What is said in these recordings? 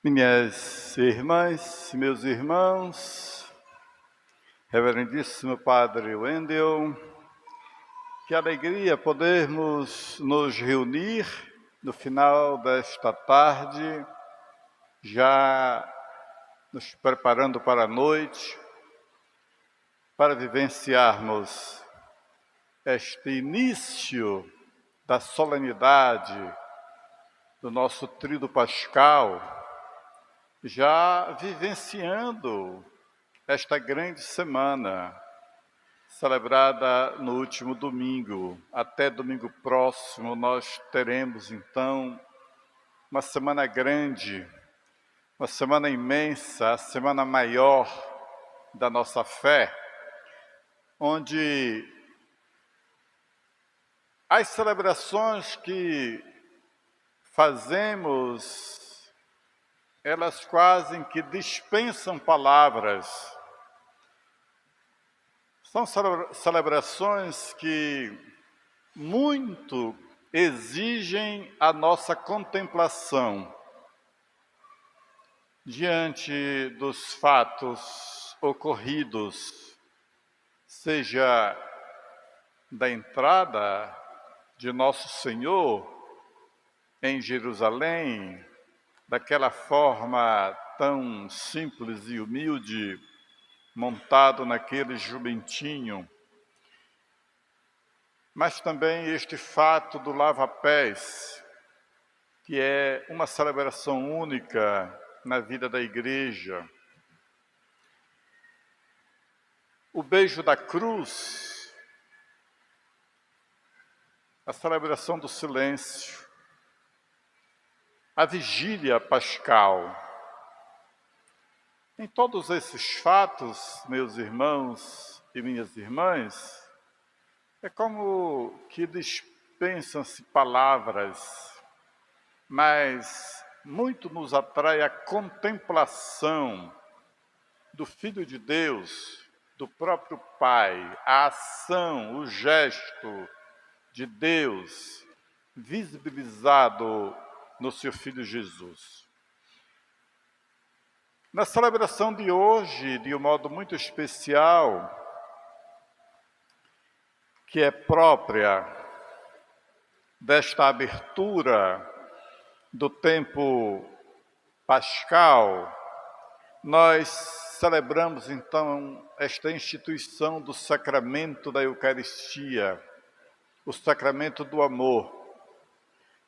Minhas irmãs, meus irmãos, Reverendíssimo Padre Wendel, que alegria podermos nos reunir no final desta tarde, já nos preparando para a noite, para vivenciarmos este início da solenidade do nosso Tríduo Pascal, já vivenciando esta grande semana, celebrada no último domingo. Até domingo próximo nós teremos, então, uma semana grande, uma semana imensa, a semana maior da nossa fé, onde as celebrações que fazemos, elas quase que dispensam palavras. São celebrações que muito exigem a nossa contemplação diante dos fatos ocorridos, seja da entrada de Nosso Senhor em Jerusalém, daquela forma tão simples e humilde, montado naquele jumentinho, mas também este fato do lava-pés, que é uma celebração única na vida da igreja. O beijo da cruz, a celebração do silêncio, a vigília pascal. Em todos esses fatos, meus irmãos e minhas irmãs, é como que dispensam-se palavras, mas muito nos atrai a contemplação do Filho de Deus, do próprio Pai, a ação, o gesto de Deus visibilizado no seu Filho Jesus. Na celebração de hoje, de um modo muito especial, que é própria desta abertura do tempo pascal, nós celebramos então esta instituição do sacramento da Eucaristia, o sacramento do amor.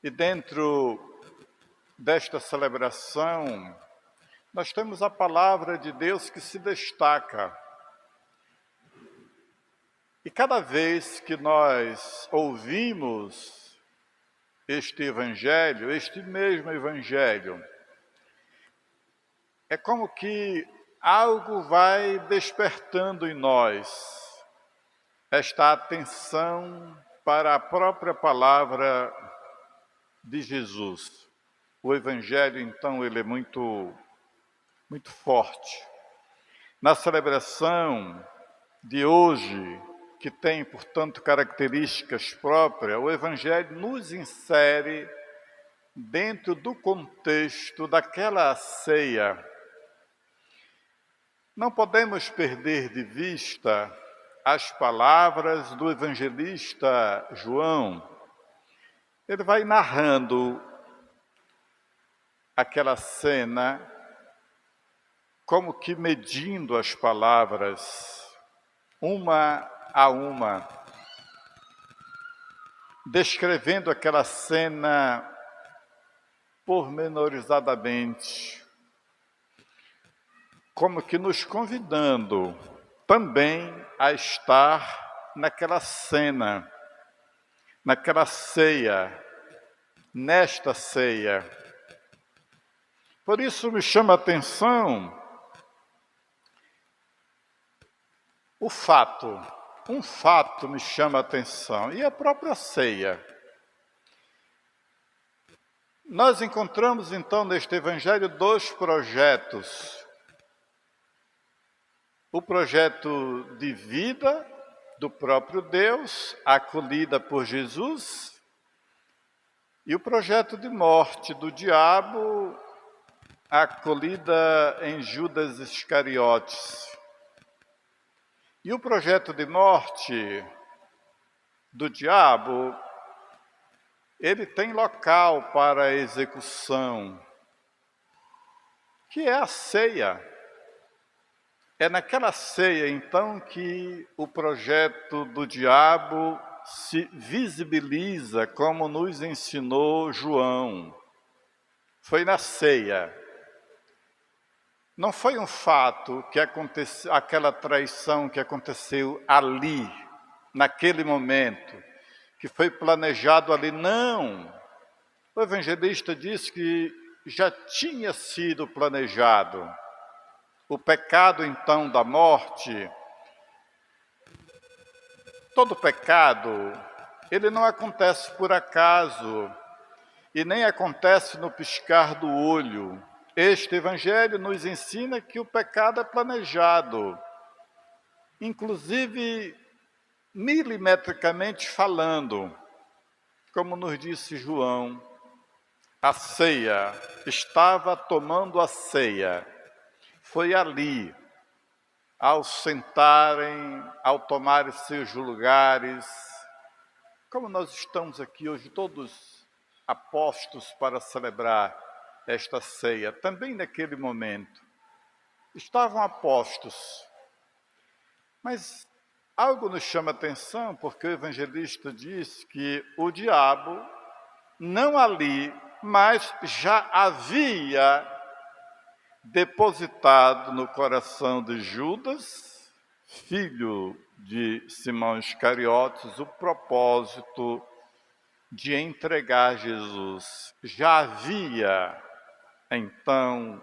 E dentro desta celebração, nós temos a palavra de Deus que se destaca. E cada vez que nós ouvimos este evangelho, este mesmo evangelho, é como que algo vai despertando em nós esta atenção para a própria palavra de Jesus. O evangelho, então, ele é muito forte. Na celebração de hoje, que tem, portanto, características próprias, o Evangelho nos insere dentro do contexto daquela ceia. Não podemos perder de vista as palavras do evangelista João. Ele vai narrando aquela cena, como que medindo as palavras, uma a uma, descrevendo aquela cena pormenorizadamente, como que nos convidando também a estar naquela cena, naquela ceia, nesta ceia. Por isso me chama a atenção um fato me chama a atenção, e a própria ceia. Nós encontramos então neste evangelho dois projetos. O projeto de vida do próprio Deus, acolhida por Jesus, e o projeto de morte do diabo, acolhida em Judas Iscariotes. E o projeto de morte do diabo, ele tem local para execução, que é a ceia. É naquela ceia, então, que o projeto do diabo se visibiliza, como nos ensinou João. Foi na ceia. Não foi um fato que aconteceu, aquela traição que aconteceu ali, naquele momento, que foi planejado ali. Não! O evangelista diz que já tinha sido planejado. O pecado, então, da morte, todo pecado, ele não acontece por acaso e nem acontece no piscar do olho. Este evangelho nos ensina que o pecado é planejado, inclusive milimetricamente falando, como nos disse João. A ceia, estava tomando a ceia. Foi ali, ao sentarem, ao tomarem seus lugares, como nós estamos aqui hoje, todos apostos para celebrar esta ceia, também naquele momento, estavam apostos. Mas algo nos chama atenção, porque o evangelista diz que o diabo, não ali, mas já havia depositado no coração de Judas, filho de Simão Iscariotes, o propósito de entregar Jesus. Já havia, então,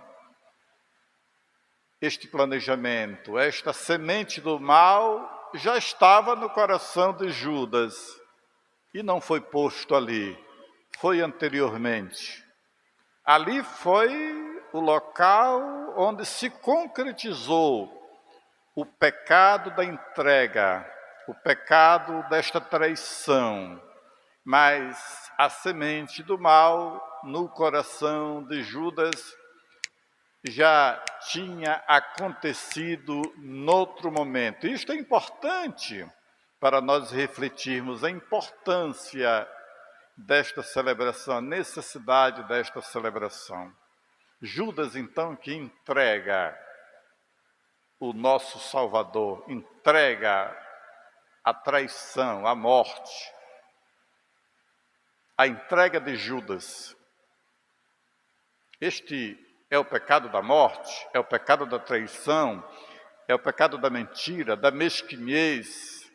este planejamento, esta semente do mal já estava no coração de Judas e não foi posto ali, foi anteriormente. Ali foi o local onde se concretizou o pecado da entrega, o pecado desta traição, mas a semente do mal no coração de Judas já tinha acontecido noutro momento. Isto é importante para nós refletirmos a importância desta celebração, a necessidade desta celebração. Judas, então, que entrega o nosso Salvador, entrega a traição, a morte. A entrega de Judas. Este é o pecado da morte, é o pecado da traição, é o pecado da mentira, da mesquinhez,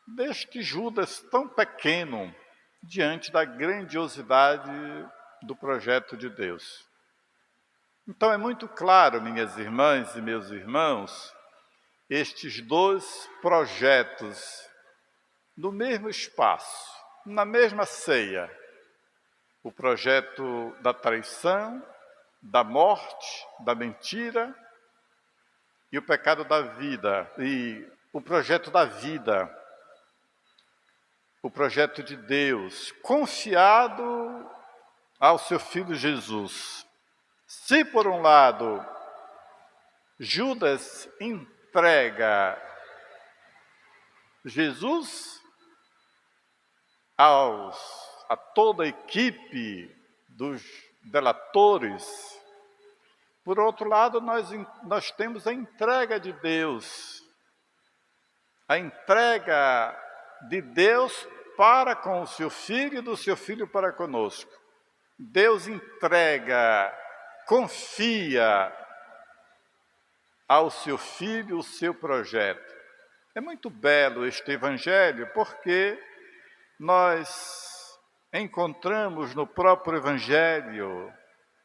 deste Judas tão pequeno diante da grandiosidade do projeto de Deus. Então é muito claro, minhas irmãs e meus irmãos, estes dois projetos no mesmo espaço, na mesma ceia, o projeto da traição, da morte, da mentira e o pecado da vida, e o projeto da vida, o projeto de Deus, confiado ao seu Filho Jesus. Se por um lado Judas entrega Jesus a toda a equipe dos delatores, por outro lado nós temos a entrega de Deus, a entrega de Deus para com o seu Filho e do seu Filho para conosco. Deus entrega, confia ao seu Filho o seu projeto. É muito belo este Evangelho, porque nós encontramos no próprio Evangelho,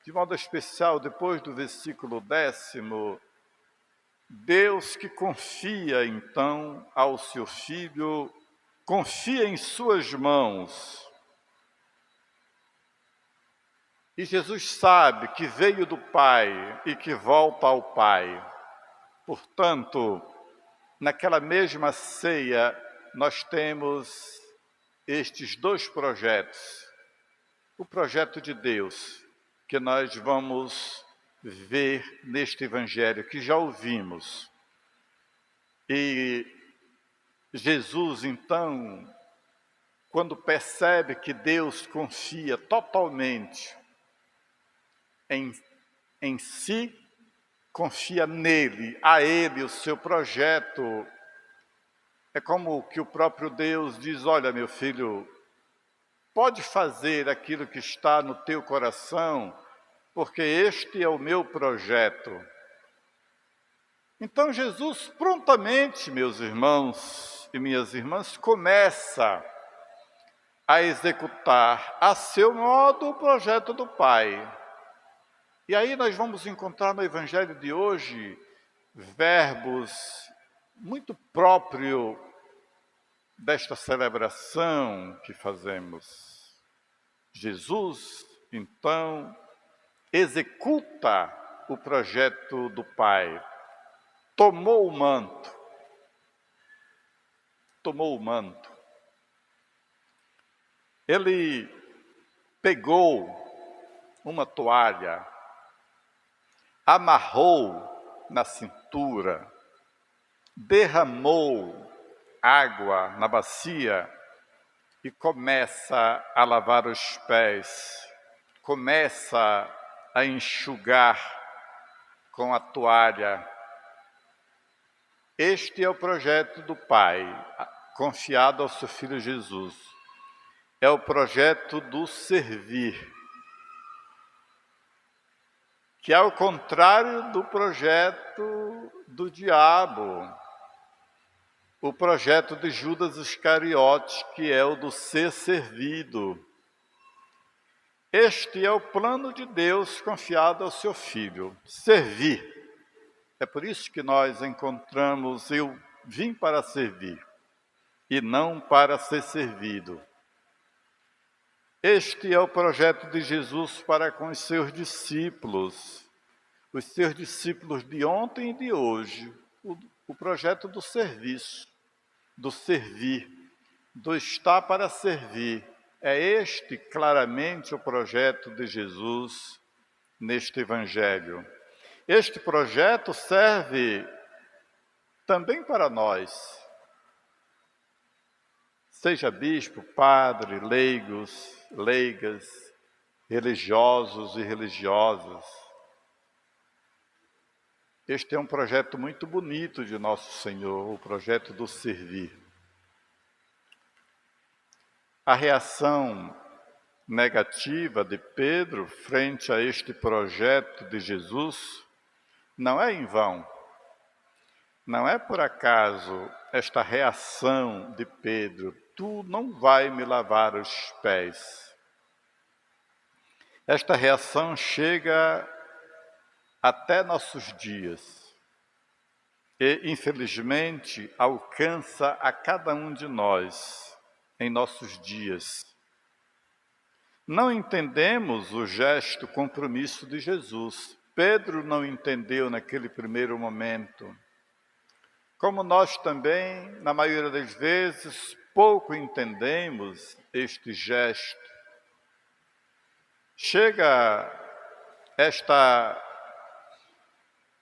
de modo especial depois do versículo 10º, Deus que confia então ao seu Filho, confia em suas mãos. E Jesus sabe que veio do Pai e que volta ao Pai. Portanto, naquela mesma ceia, nós temos estes dois projetos. O projeto de Deus, que nós vamos ver neste Evangelho, que já ouvimos. E Jesus, então, quando percebe que Deus confia totalmente em si, confia nele, a ele, o seu projeto. É como que o próprio Deus diz: olha, meu filho, pode fazer aquilo que está no teu coração, porque este é o meu projeto. Então Jesus prontamente, meus irmãos e minhas irmãs, começa a executar a seu modo o projeto do Pai. E aí nós vamos encontrar no Evangelho de hoje verbos muito próprios desta celebração que fazemos. Jesus, então, executa o projeto do Pai. Tomou o manto. Ele pegou uma toalha, amarrou na cintura, derramou água na bacia e começa a lavar os pés, começa a enxugar com a toalha. Este é o projeto do Pai, confiado ao seu Filho Jesus. É o projeto do servir, que é o contrário do projeto do diabo, o projeto de Judas Iscariotes, que é o do ser servido. Este é o plano de Deus confiado ao seu Filho, servir. É por isso que nós encontramos: eu vim para servir e não para ser servido. Este é o projeto de Jesus para com os seus discípulos de ontem e de hoje, o projeto do serviço, do servir, do estar para servir. É este claramente o projeto de Jesus neste Evangelho. Este projeto serve também para nós. Seja bispo, padre, leigos, leigas, religiosos e religiosas. Este é um projeto muito bonito de Nosso Senhor, o projeto do servir. A reação negativa de Pedro frente a este projeto de Jesus não é em vão. Não é por acaso esta reação de Pedro: tu não vai me lavar os pés. Esta reação chega até nossos dias e, infelizmente, alcança a cada um de nós em nossos dias. Não entendemos o gesto compromisso de Jesus. Pedro não entendeu naquele primeiro momento. Como nós também, na maioria das vezes, pouco entendemos este gesto. Chega esta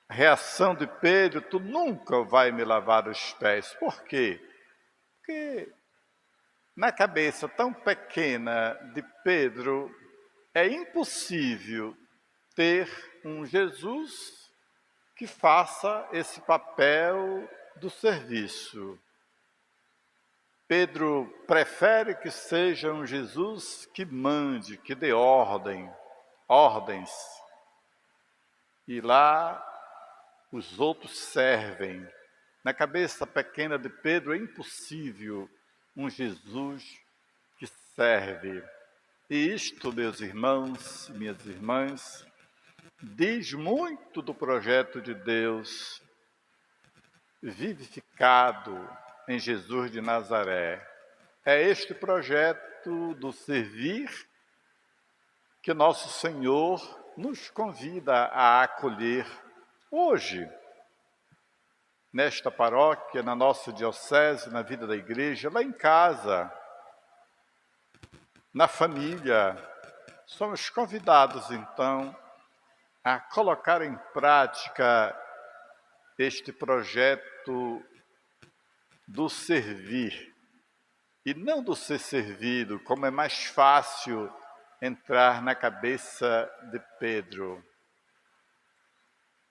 reação de Pedro: tu nunca vai me lavar os pés. Por quê? Porque na cabeça tão pequena de Pedro é impossível ter um Jesus que faça esse papel do serviço. Pedro prefere que seja um Jesus que mande, que dê ordens. E lá os outros servem. Na cabeça pequena de Pedro é impossível um Jesus que serve. E isto, meus irmãos e minhas irmãs, diz muito do projeto de Deus vivificado em Jesus de Nazaré. É este projeto do servir que Nosso Senhor nos convida a acolher hoje, nesta paróquia, na nossa diocese, na vida da igreja, lá em casa, na família, somos convidados, então, a colocar em prática este projeto do servir, e não do ser servido, como é mais fácil entrar na cabeça de Pedro.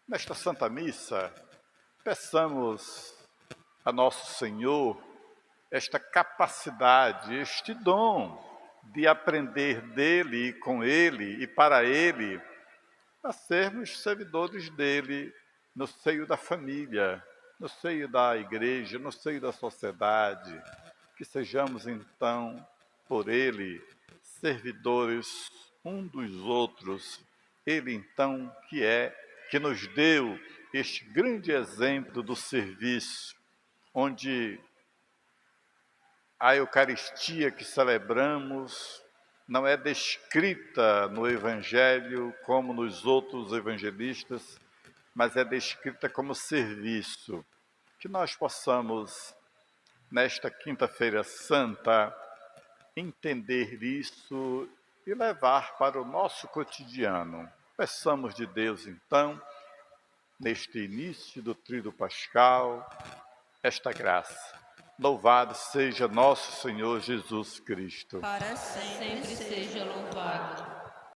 Nesta Santa Missa, peçamos a Nosso Senhor esta capacidade, este dom de aprender dele e com ele e para ele, a sermos servidores dele no seio da família, no seio da igreja, no seio da sociedade, que sejamos então, por ele, servidores um dos outros. Ele então que nos deu este grande exemplo do serviço, onde a Eucaristia que celebramos não é descrita no Evangelho como nos outros evangelistas, mas é descrita como serviço. Que nós possamos, nesta Quinta-feira Santa, entender isso e levar para o nosso cotidiano. Peçamos de Deus, então, neste início do Tríduo Pascal, esta graça. Louvado seja nosso Senhor Jesus Cristo. Para sempre seja louvado.